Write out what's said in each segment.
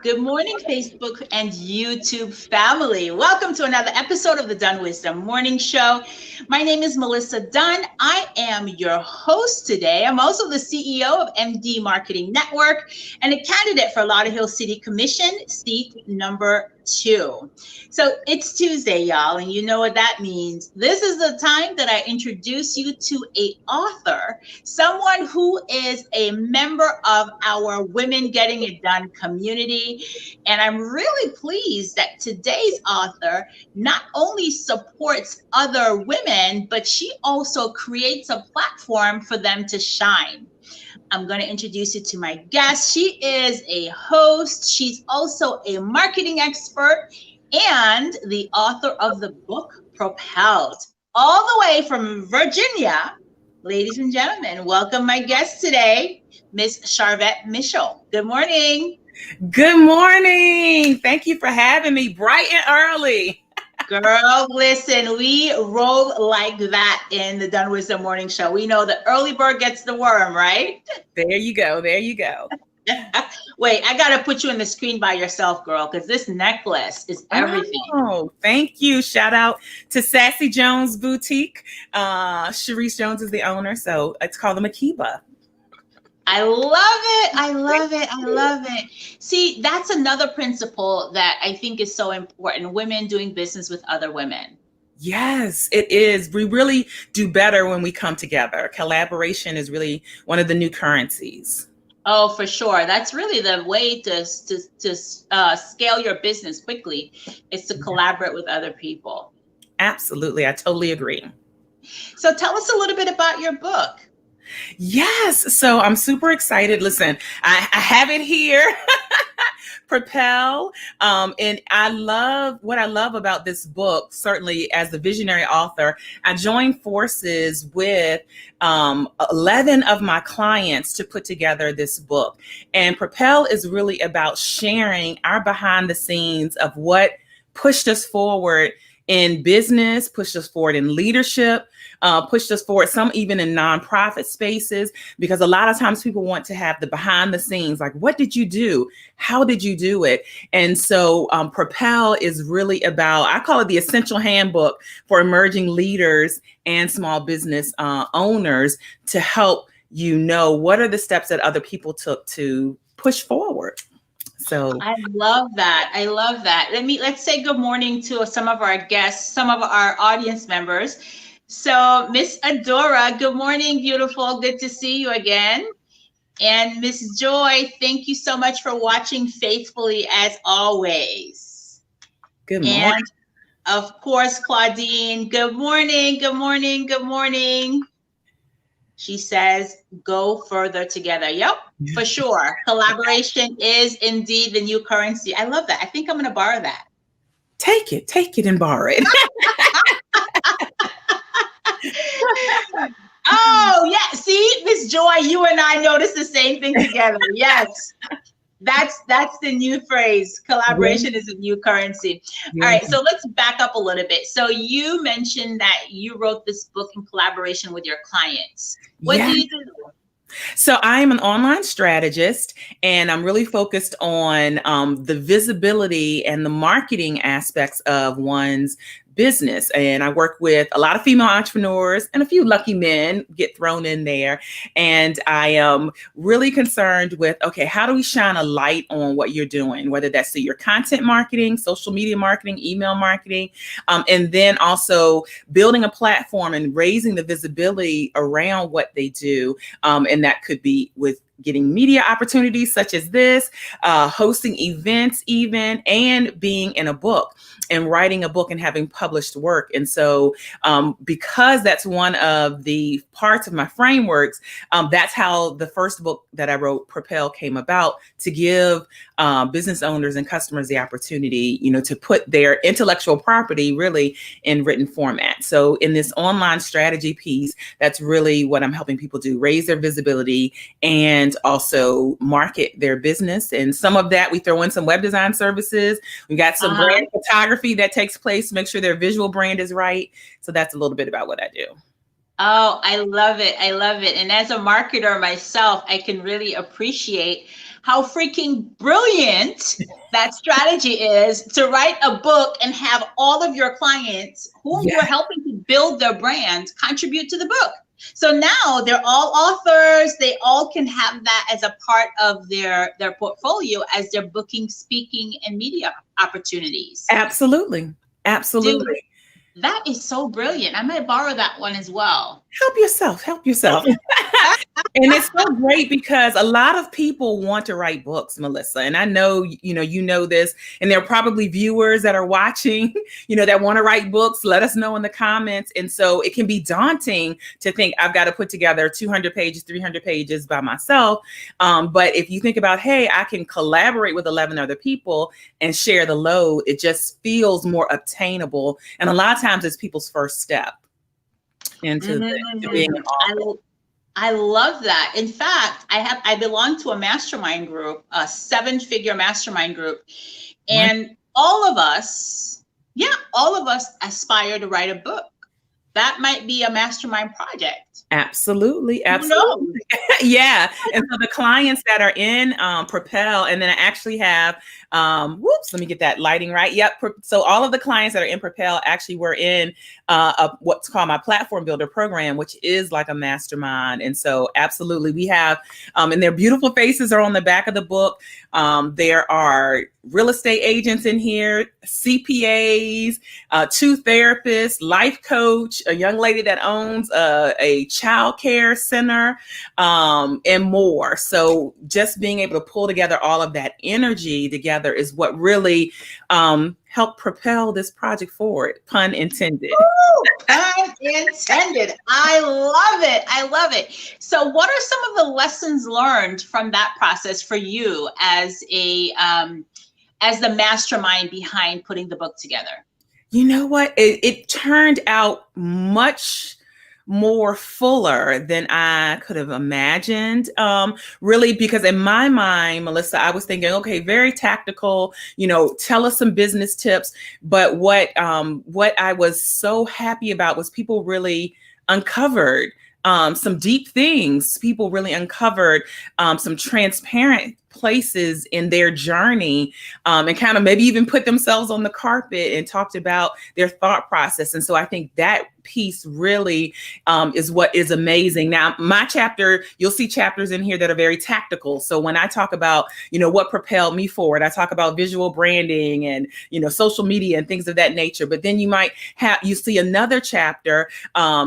Good morning, Facebook and YouTube family. Welcome to another episode of the DunnWisdom Morning Show. My name is Melissa Dunn. I am your host today. I'm also the CEO of MD Marketing Network and a candidate for Lauderhill City Commission, seat number 2. So it's Tuesday, y'all, and you know what that means. This is the time that I introduce you to an author, someone who is a member of our Women Getting It Done community. And I'm really pleased that today's author not only supports other women, but she also creates a platform for them to shine. I'm going to introduce you to my guest. She is a host. She's also a marketing expert and the author of the book Propelled, all the way from Virginia. Ladies and gentlemen, welcome my guest today, Miss Sharvette Mitchell. Good morning. Good morning. Thank you for having me bright and early. Girl, listen, we roll like that in the DunnWisdom Morning Show. We know the early bird gets the worm, right? There you go. There you go. Wait, I got to put you on the screen by yourself, girl, because this necklace is everything. Oh, thank you. Shout out to Sassy Jones Boutique. Sharice Jones is the owner, so it's called the Makiba. I love it. I love it. I love it. See, that's another principle that I think is so important. Women doing business with other women. Yes, it is. We really do better when we come together. Collaboration is really one of the new currencies. Oh, for sure. That's really the way to scale your business quickly, is to collaborate with other people. Absolutely. I totally agree. So tell us a little bit about your book. Yes. So I'm super excited. Listen, I have it here. Propel. And I love about this book. Certainly as the visionary author, I joined forces with 11 of my clients to put together this book. And Propel is really about sharing our behind the scenes of what pushed us forward in business, pushed us forward in leadership, pushed us forward, some even in nonprofit spaces, because a lot of times people want to have the behind the scenes, like, what did you do? How did you do it? And so Propel is really about, I call it the Essential Handbook for emerging leaders and small business owners, to help you know what are the steps that other people took to push forward. So I love that. I love that. Let's say good morning to some of our guests, some of our audience members. So Miss Adora, good morning, beautiful. Good to see you again. And Miss Joy, thank you so much for watching faithfully as always. Good morning. And of course, Claudine, good morning, good morning, good morning. She says, go further together. Yep, for sure. Collaboration is indeed the new currency. I love that. I think I'm going to borrow that. Take it and borrow it. Oh, yeah. See, Miss Joy, you and I noticed the same thing together. Yes. That's the new phrase. Collaboration is a new currency. All right, so let's back up a little bit. So you mentioned that you wrote this book in collaboration with your clients. What do you do? So I am an online strategist, and I'm really focused on the visibility and the marketing aspects of one's business. And I work with a lot of female entrepreneurs, and a few lucky men get thrown in there. And I am really concerned with, okay, how do we shine a light on what you're doing, whether that's through your content marketing, social media marketing, email marketing, and then also building a platform and raising the visibility around what they do. And that could be with getting media opportunities such as this, hosting events even, and being in a book and writing a book and having published work. And so because that's one of the parts of my frameworks, that's how the first book that I wrote, Propel, came about, to give business owners and customers the opportunity, to put their intellectual property really in written format. So in this online strategy piece, that's really what I'm helping people do: raise their visibility and also market their business. And some of that, we throw in some web design services. We got some brand photography that takes place to make sure their visual brand is right. So that's a little bit about what I do. Oh, I love it. I love it. And as a marketer myself, I can really appreciate how freaking brilliant that strategy is to write a book and have all of your clients whom you're helping to build their brand contribute to the book. So now they're all authors. They all can have that as a part of their portfolio as they're booking speaking and media opportunities. Absolutely. Absolutely. Dude, that is so brilliant. I might borrow that one as well. Help yourself. Help yourself. And it's so great because a lot of people want to write books, Melissa. And I know, you know this, and there are probably viewers that are watching, that want to write books. Let us know in the comments. And so it can be daunting to think I've got to put together 200 pages, 300 pages by myself. But if you think about, hey, I can collaborate with 11 other people and share the load, it just feels more obtainable. And a lot of times it's people's first step into being an author. I love that. In fact, I belong to a mastermind group, a 7-figure mastermind group. And all of us aspire to write a book. That might be a mastermind project. Absolutely. Absolutely. Yeah. And so the clients that are in PROPEL, and then I actually have, let me get that lighting right. Yep. So all of the clients that are in PROPEL actually were in what's called my platform builder program, which is like a mastermind. And so absolutely we have, and their beautiful faces are on the back of the book. There are real estate agents in here, CPAs, 2 therapists, life coach, a young lady that owns a child care center, and more. So just being able to pull together all of that energy together is what really helped propel this project forward, pun intended. Ooh, pun intended. I love it. I love it. So what are some of the lessons learned from that process for you as the mastermind behind putting the book together? You know what? It turned out much more fuller than I could have imagined. Really, because in my mind, Melissa, I was thinking, okay, very tactical, tell us some business tips. But what I was so happy about was people really uncovered some deep things. People really uncovered some transparent places in their journey, and kind of maybe even put themselves on the carpet and talked about their thought process. And so I think that piece really is what is amazing. Now, my chapter, you'll see chapters in here that are very tactical. So when I talk about, what propelled me forward, I talk about visual branding and, social media and things of that nature. But then you see another chapter,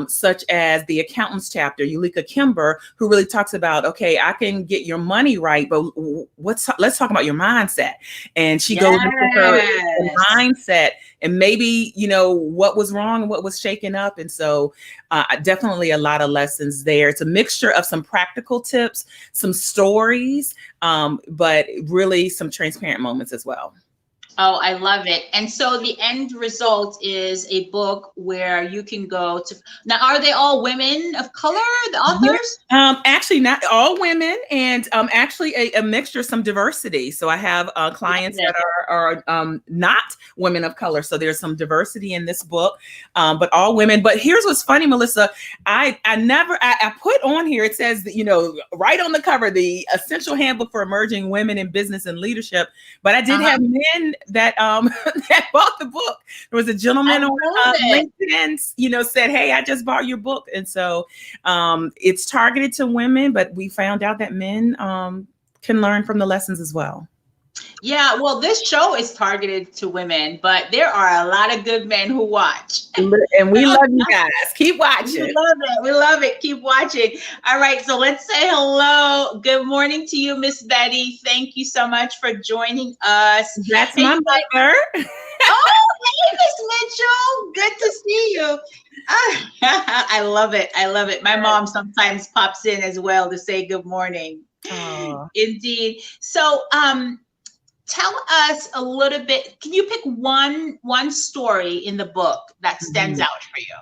such as the accountant's chapter, Ulika Kimber, who really talks about, okay, I can get your money right, but let's talk about your mindset. And she goes into her mindset and maybe, what was wrong and what was shaken up. And so definitely a lot of lessons there. It's a mixture of some practical tips, some stories, but really some transparent moments as well. Oh, I love it. And so the end result is a book where you can go to. Now, are they all women of color, the authors? Actually, not all women, and actually a mixture, some diversity. So I have clients that are not women of color. So there's some diversity in this book, but all women. But here's what's funny, Melissa. I put on here, it says that, right on the cover, the Essential Handbook for Emerging Women in Business and Leadership. But I did have men that that bought the book. There was a gentleman on LinkedIn, said, "Hey, I just bought your book." And so it's targeted to women, but we found out that men can learn from the lessons as well. Yeah, well, this show is targeted to women, but there are a lot of good men who watch. And we love you guys. Keep watching. We love it. We love it. Keep watching. All right, so let's say hello. Good morning to you, Miss Betty. Thank you so much for joining us. That's my mother. Oh, hey, Miss Mitchell. Good to see you. I love it. I love it. My mom sometimes pops in as well to say good morning. Oh. Indeed. So, tell us a little bit. Can you pick one story in the book that stands out for you?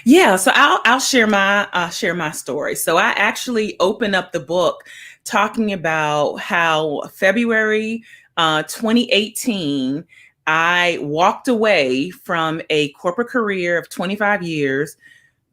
Yeah, so I'll share my story. So I actually open up the book talking about how February 2018, I walked away from a corporate career of 25 years,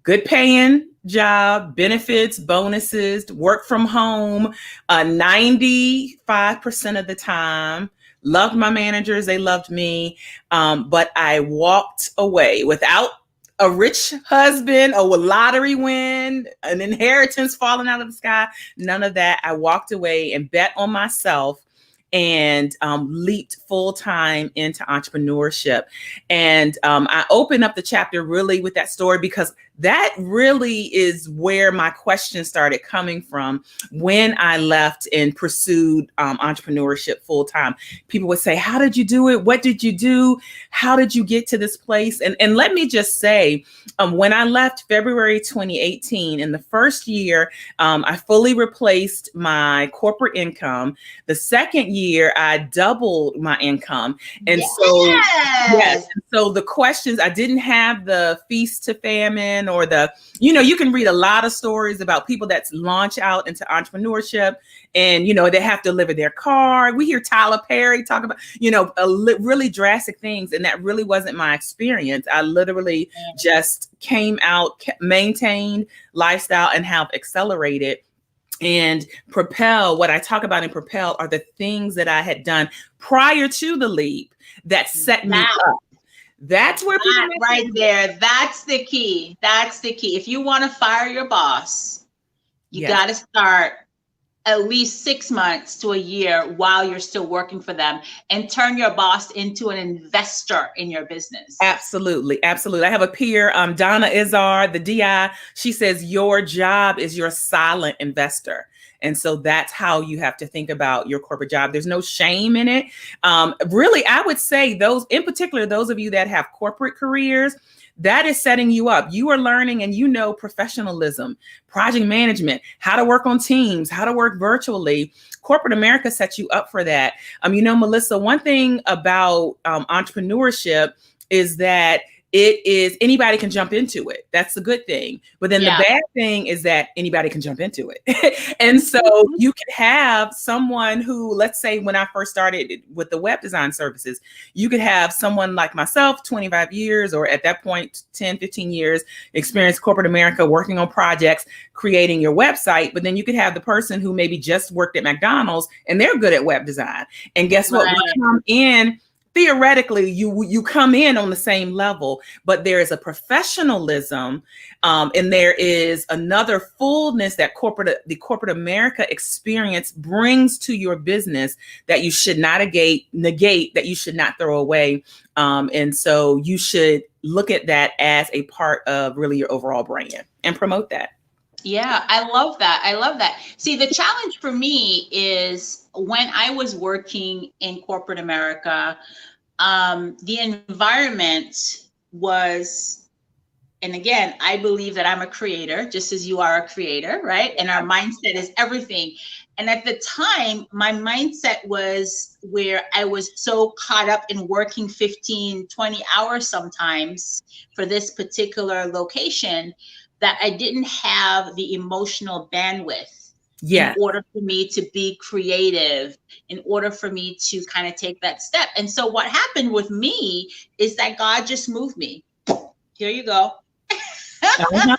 good paying job, benefits, bonuses, work from home, 95% of the time. Loved my managers, they loved me, but I walked away without a rich husband, a lottery win, an inheritance falling out of the sky, none of that. I walked away and bet on myself and leaped full time into entrepreneurship. And I opened up the chapter really with that story because that really is where my questions started coming from when I left and pursued entrepreneurship full time. People would say, how did you do it? What did you do? How did you get to this place? And let me just say, when I left February 2018, in the first year, I fully replaced my corporate income. The second year, I doubled my income. And so the questions, I didn't have the feast to famine or you can read a lot of stories about people that launch out into entrepreneurship and, they have to live in their car. We hear Tyler Perry talk about, really drastic things. And that really wasn't my experience. I literally just came out, maintained lifestyle and have accelerated. And PROPEL, what I talk about in PROPEL are the things that I had done prior to the leap that set me up. That's where people right there. That's the key. That's the key. If you want to fire your boss, you got to start at least 6 months to a year while you're still working for them and turn your boss into an investor in your business. Absolutely. Absolutely. I have a peer, Donna Izar, the DI. She says, your job is your silent investor. And so that's how you have to think about your corporate job. There's no shame in it. Really, I would say those, in particular, those of you that have corporate careers, that is setting you up. You are learning and professionalism, project management, how to work on teams, how to work virtually. Corporate America sets you up for that. Melissa, one thing about entrepreneurship is that anybody can jump into it. That's the good thing. But then the bad thing is that anybody can jump into it. And so you can have someone who, let's say when I first started with the web design services, you could have someone like myself, 25 years, or at that point, 10, 15 years, experience corporate America, working on projects, creating your website. But then you could have the person who maybe just worked at McDonald's and they're good at web design. And guess what? We come in, theoretically, you come in on the same level, but there is a professionalism and there is another fullness that the corporate America experience brings to your business that you should not negate, that you should not throw away. And so you should look at that as a part of really your overall brand and promote that. Yeah, I love that. I love that. See, the challenge for me is when I was working in corporate America, the environment was, and again, I believe that I'm a creator, just as you are a creator, right? And our mindset is everything. And at the time, my mindset was where I was so caught up in working 15, 20 hours sometimes for this particular location that I didn't have the emotional bandwidth in order for me to be creative, in order for me to kind of take that step. And so what happened with me is that God just moved me. Here you go.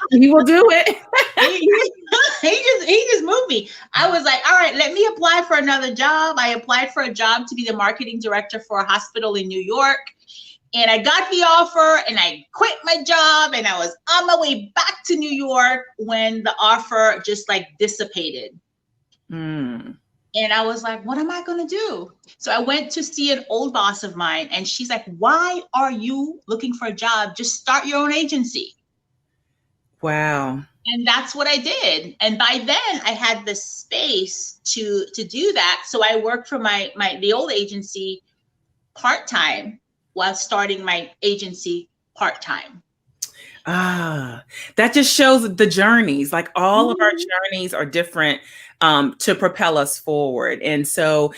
He will do it. he just moved me. I was like, all right, let me apply for another job. I applied for a job to be the marketing director for a hospital in New York. And I got the offer and I quit my job and I was on my way back to New York when the offer just dissipated. And I was like, what am I going to do? So I went to see an old boss of mine and she's like, why are you looking for a job? Just start your own agency. Wow. And that's what I did. And by then I had the space to do that. So I worked for the old agency part-time while starting my agency part-time. That just shows the journeys, all of our journeys are different to propel us forward. And so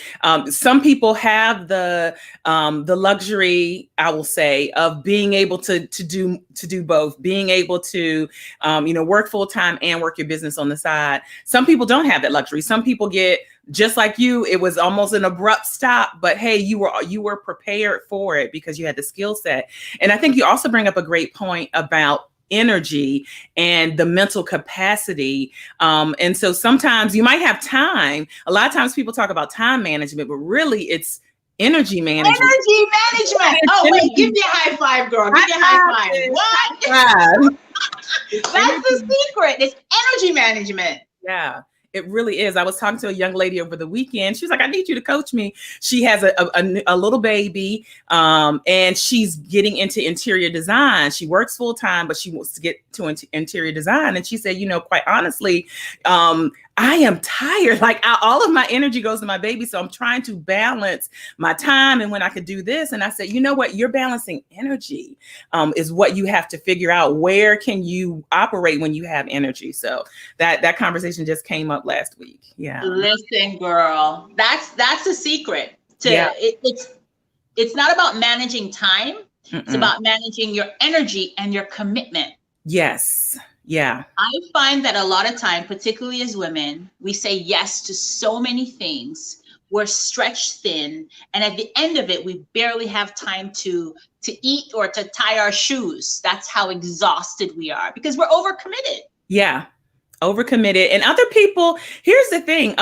some people have the luxury, I will say, of being able to do both, being able to work full time and work your business on the side. Some people don't have that luxury. Some people get, just like you, it was almost an abrupt stop, but hey, you were prepared for it because you had the skill set. And I think you also bring up a great point about energy and the mental capacity. And so sometimes you might have time. A lot of times people talk about time management, but really it's energy management. Energy management. Oh, wait, give me a high five, girl. Give me a high five. What? That's the secret. It's energy management. Yeah. It really is. I was talking to a young lady over the weekend. She was like, I need you to coach me. She has a little baby, and she's getting into interior design. She works full time, but she wants to get to interior design. And she said, quite honestly, I am tired. Like all of my energy goes to my baby. So I'm trying to balance my time and when I could do this. And I said, you know what? You're balancing energy is what you have to figure out. Where can you operate when you have energy? So that conversation just came up last week. Yeah. Listen, girl, that's the secret to it's not about managing time. It's about managing your energy and your commitment. Yes. Yeah. I find that a lot of time, particularly as women, we say yes to so many things. We're stretched thin. And at the end of it, we barely have time to eat or to tie our shoes. That's how exhausted we are because we're overcommitted. Yeah. Overcommitted. And other people, here's the thing,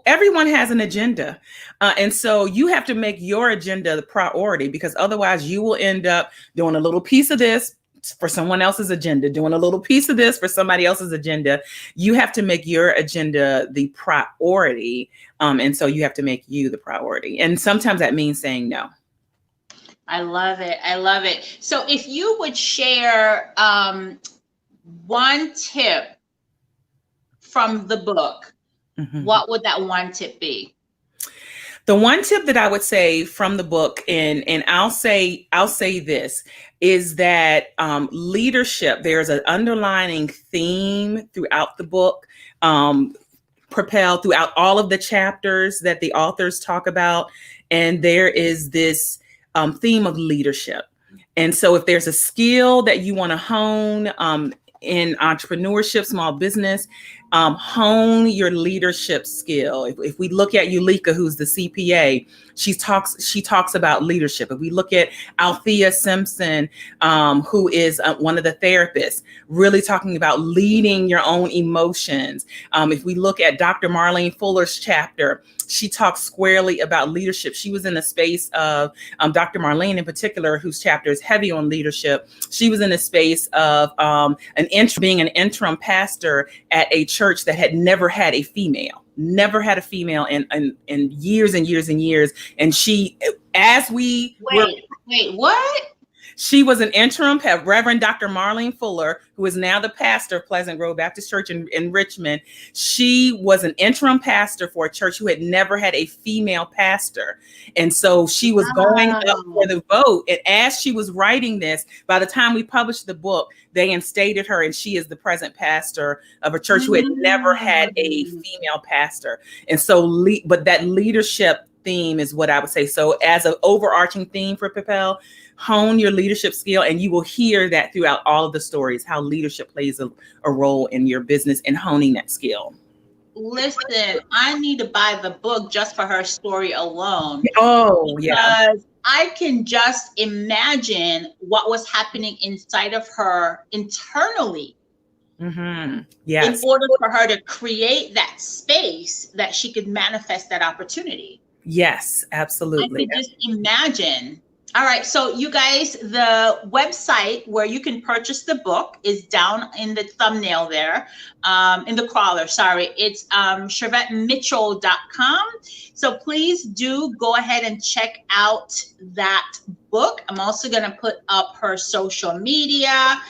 everyone has an agenda. And so you have to make your agenda the priority because otherwise you will end up doing a little piece of this for someone else's agenda, doing a little piece of this for somebody else's agenda. You have to make your agenda the priority. And so you have to make you the priority. And sometimes that means saying no. I love it. I love it. So if you would share one tip from the book, what would that one tip be? The one tip that I would say from the book, and I'll say this, is that leadership, there's an underlining theme throughout the book, PROPEL, throughout all of the chapters that the authors talk about. And there is this theme of leadership. And so if there's a skill that you want to hone in entrepreneurship, small business, hone your leadership skill. If we look at Ulika, who's the CPA, she talks about leadership. If we look at Althea Simpson, who is one of the therapists, really talking about leading your own emotions. If we look at Dr. Marlene Fuller's chapter, she talks squarely about leadership. She was in the space of Dr. Marlene in particular, whose chapter is heavy on leadership. She was in the space of being an interim pastor at a church that had never had a female in years and years and years. And she, wait, what? She was an interim, Reverend Dr. Marlene Fuller, who is now the pastor of Pleasant Grove Baptist Church in Richmond. She was an interim pastor for a church who had never had a female pastor. And so she was going up for the vote. And as she was writing this, by the time we published the book, they instated her, and she is the present pastor of a church who had never had a female pastor. And so, but that leadership theme is what I would say. So as an overarching theme for PROPEL, hone your leadership skill, and you will hear that throughout all of the stories, how leadership plays a role in your business and honing that skill. Listen, I need to buy the book just for her story alone. Oh, yeah. Because I can just imagine what was happening inside of her internally. Yes. In order for her to create that space that she could manifest that opportunity. Yes, absolutely. I could just imagine. All right. So you guys, the website where you can purchase the book is down in the thumbnail there, in the crawler. Sorry. It's SharvetteMitchell.com. So please do go ahead and check out that book. I'm also going to put up her social media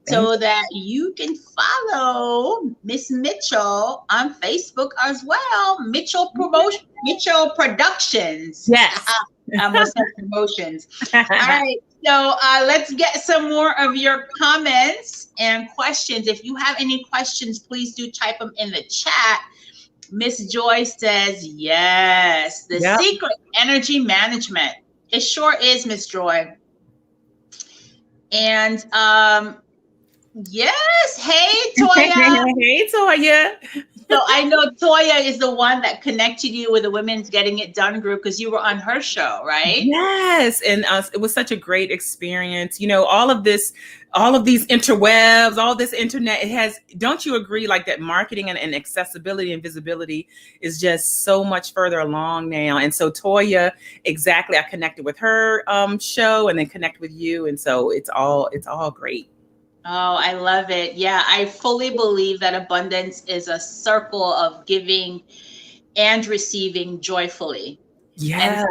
so that you can follow Miss Mitchell on Facebook as well. Mitchell Productions. Yes. Promotions. All right. So let's get some more of your comments and questions. If you have any questions, please do type them in the chat. Miss Joy says, yes, the secret energy management. It sure is, Miss Joy. And yes. Hey, Toya. Hey, Toya. So I know Toya is the one that connected you with the Women's Getting It Done group because you were on her show, right? Yes, and it was such a great experience. All of this, all of these interwebs, all this internet, it has, don't you agree, like that marketing and accessibility and visibility is just so much further along now. And so Toya, exactly, I connected with her show and then connect with you. And so it's all great. Oh, I love it. Yeah, I fully believe that abundance is a circle of giving and receiving joyfully. And Yeah. so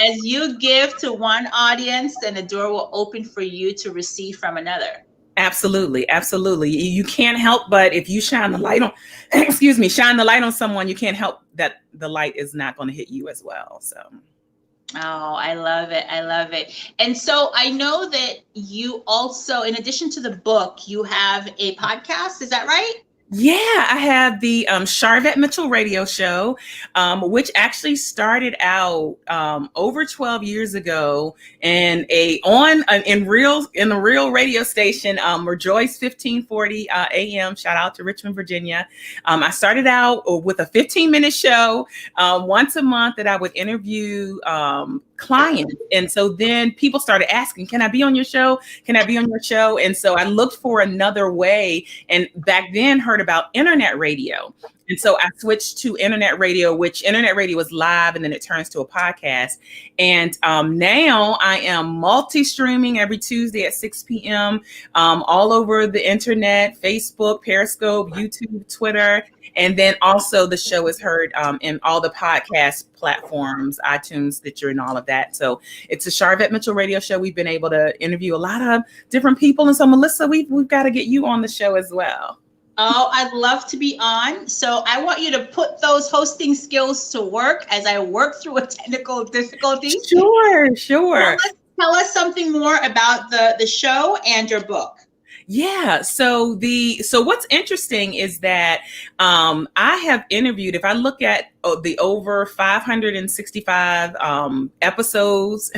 as you give to one audience, then the door will open for you to receive from another. Absolutely, absolutely. You can't help but if you shine the light on, excuse me, shine the light on someone, you can't help that the light is not going to hit you as well. So. Oh, I love it. I love it. And so I know that you also, in addition to the book, you have a podcast. Is that right? Yeah, I have the Sharvette Mitchell radio show, which actually started out over 12 years ago in the real radio station, Rejoice 1540 AM. Shout out to Richmond, Virginia. I started out with a 15-minute show once a month that I would interview clients. And so then people started asking, can I be on your show? Can I be on your show? And so I looked for another way. And back then heard about internet radio. And so I switched to internet radio, which internet radio is live and then it turns to a podcast. And now I am multi-streaming every Tuesday at 6 p.m. All over the internet, Facebook, Periscope, YouTube, Twitter. And then also the show is heard in all the podcast platforms, iTunes, Stitcher, and all of that. So it's a Sharvette Mitchell radio show. We've been able to interview a lot of different people. And so Melissa, we've got to get you on the show as well. Oh, I'd love to be on. So I want you to put those hosting skills to work as I work through a technical difficulty. Sure. Tell us something more about the show and your book. Yeah. So what's interesting is that I have interviewed, if I look at the over 565 episodes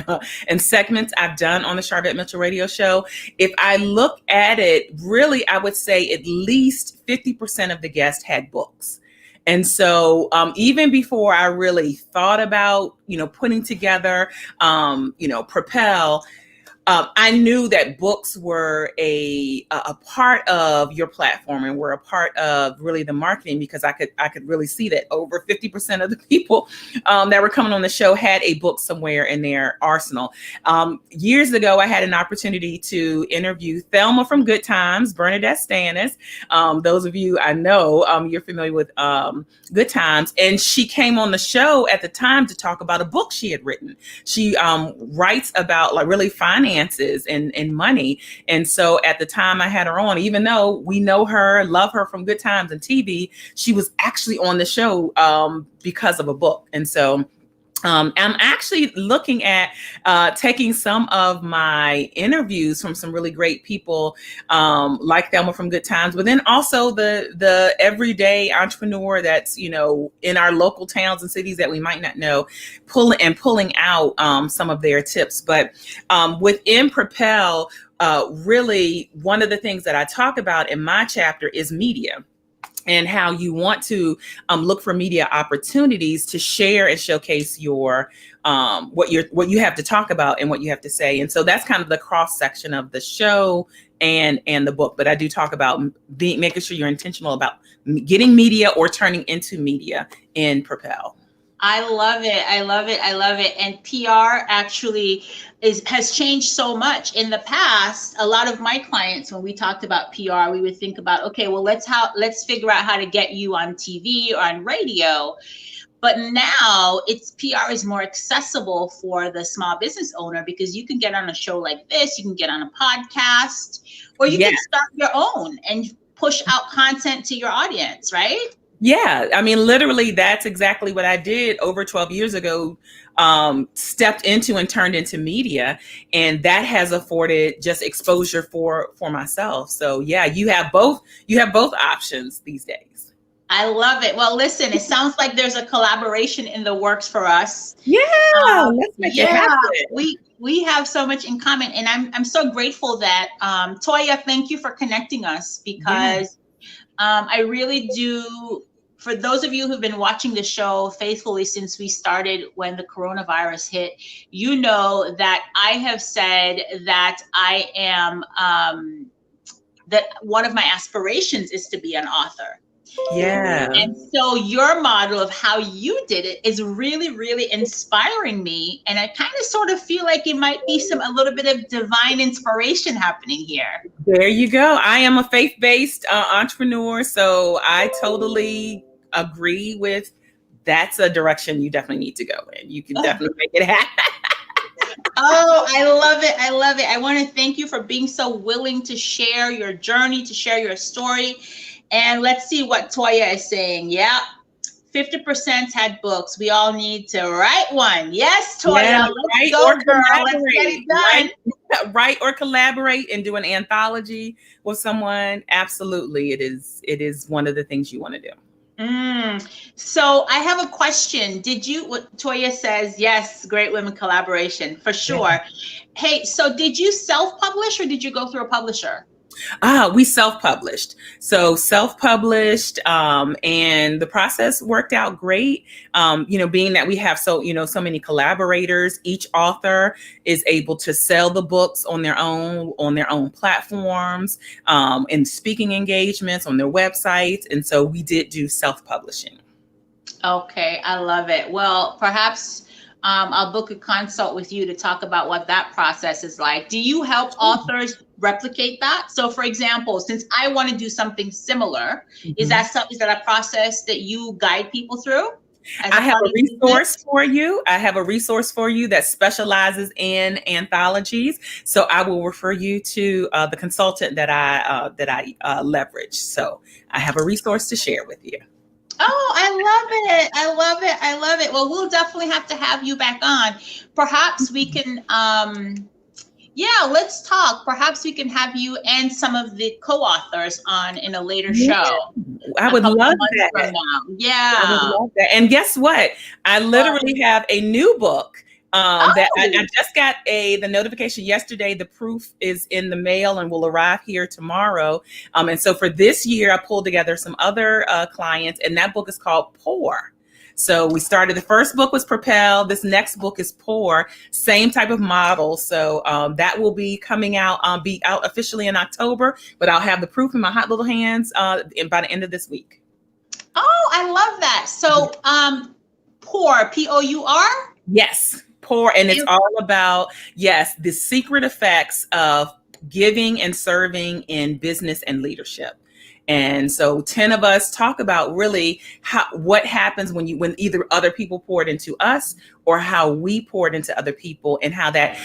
and segments I've done on the Sharvette Mitchell radio show, if I look at it, really, I would say at least 50% of the guests had books. And so even before I really thought about, putting together, PROPEL, I knew that books were a part of your platform and were a part of really the marketing, because I could really see that over 50% of the people that were coming on the show had a book somewhere in their arsenal. Years ago, I had an opportunity to interview Thelma from Good Times, Bernadette Stannis. Those of you I know, you're familiar with Good Times. And she came on the show at the time to talk about a book she had written. She writes about like really finances and money. And so at the time I had her on, even though we know her, love her from Good Times and TV, she was actually on the show because of a book. And so I'm actually looking at taking some of my interviews from some really great people like Thelma from Good Times, but then also the everyday entrepreneur that's, in our local towns and cities that we might not know, pulling out some of their tips. But within PROPEL, really one of the things that I talk about in my chapter is media, and how you want to look for media opportunities to share and showcase your what you have to talk about and what you have to say. And so that's kind of the cross section of the show and the book. But I do talk about making sure you're intentional about getting media or turning into media in PROPEL. I love it. I love it. I love it. And PR actually has changed so much. In the past, a lot of my clients, when we talked about PR, we would think about, okay, well, let's figure out how to get you on TV or on radio. But now PR is more accessible for the small business owner, because you can get on a show like this, you can get on a podcast, or you can start your own and push out content to your audience, right? Yeah, I mean, literally, that's exactly what I did over 12 years ago, stepped into and turned into media. And that has afforded just exposure for myself. So, yeah, you have both options these days. I love it. Well, listen, it sounds like there's a collaboration in the works for us. Yeah, let's make it happen. We have so much in common. And I'm so grateful that, Toya, thank you for connecting us, because I really do for those of you who've been watching the show faithfully since we started when the coronavirus hit, you know that I have said that I am, that one of my aspirations is to be an author. Yeah. And so your model of how you did it is really, really inspiring me. And I kind of sort of feel like it might be a little bit of divine inspiration happening here. There you go. I am a faith-based entrepreneur, so I totally agree with that's a direction you definitely need to go in. You can definitely make it happen. Oh, I love it. I love it. I want to thank you for being so willing to share your journey, to share your story. And let's see what Toya is saying. Yeah, 50% had books. We all need to write one. Yes, Toya. Yeah, let's go, girl. Let's get it done. Write or collaborate and do an anthology with someone. Absolutely. It is one of the things you want to do. So I have a question. What Toya says, yes, great women collaboration for sure. Yeah. Hey, so did you self-publish or did you go through a publisher? We self-published. So self-published, and the process worked out great. Being that we have so many collaborators, each author is able to sell the books on their own platforms, and speaking engagements on their websites. And so we did do self-publishing. Okay, I love it. Well, perhaps I'll book a consult with you to talk about what that process is like. Do you help authors replicate that? So for example, since I want to do something similar, is that a process that you guide people through? I have a resource for you. I have a resource for you that specializes in anthologies. So I will refer you to the consultant that I leverage. So I have a resource to share with you. Oh, I love it. I love it. I love it. Well, we'll definitely have to have you back on. Perhaps we can, let's talk. Perhaps we can have you and some of the co-authors on in a later show. I would love that. Yeah. I would love that. And guess what? I literally have a new book. That I just got the notification yesterday. The proof is in the mail and will arrive here tomorrow. And so for this year, I pulled together some other clients, and that book is called Pour. So we started, the first book was Propel. This next book is Pour, same type of model. So that will be coming out, officially in October, but I'll have the proof in my hot little hands by the end of this week. Oh, I love that. So Pour, P-O-U-R? Yes. Pour, and it's all about, the secret effects of giving and serving in business and leadership. And so 10 of us talk about really what happens when either other people poured into us or how we poured into other people, and how that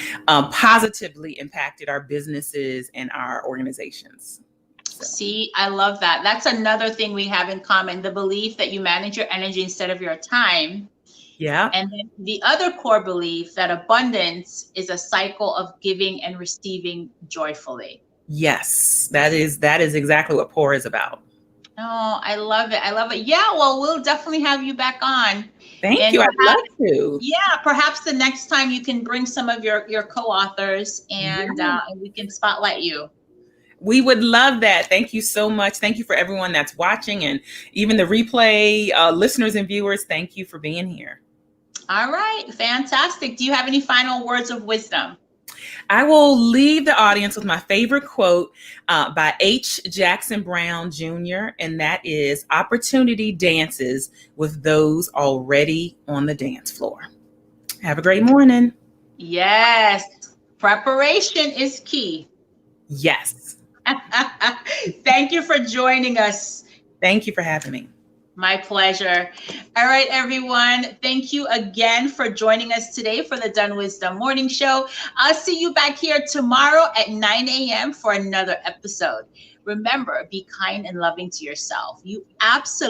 positively impacted our businesses and our organizations. So. See, I love that. That's another thing we have in common, the belief that you manage your energy instead of your time. Yeah. And then the other core belief that abundance is a cycle of giving and receiving joyfully. Yes, that is exactly what Pour is about. Oh, I love it. I love it. Yeah, well, we'll definitely have you back on. Thank you. I'd love to. Yeah, perhaps the next time you can bring some of your co-authors and we can spotlight you. We would love that. Thank you so much. Thank you for everyone that's watching, and even the replay listeners and viewers. Thank you for being here. All right, fantastic. Do you have any final words of wisdom? I will leave the audience with my favorite quote by H. Jackson Brown Jr., and that is, "Opportunity dances with those already on the dance floor." Have a great morning. Yes, preparation is key. Yes. Thank you for joining us. Thank you for having me. My pleasure. All right, everyone. Thank you again for joining us today for the DunnWisdom Morning Show. I'll see you back here tomorrow at 9 a.m. for another episode. Remember, be kind and loving to yourself. You absolutely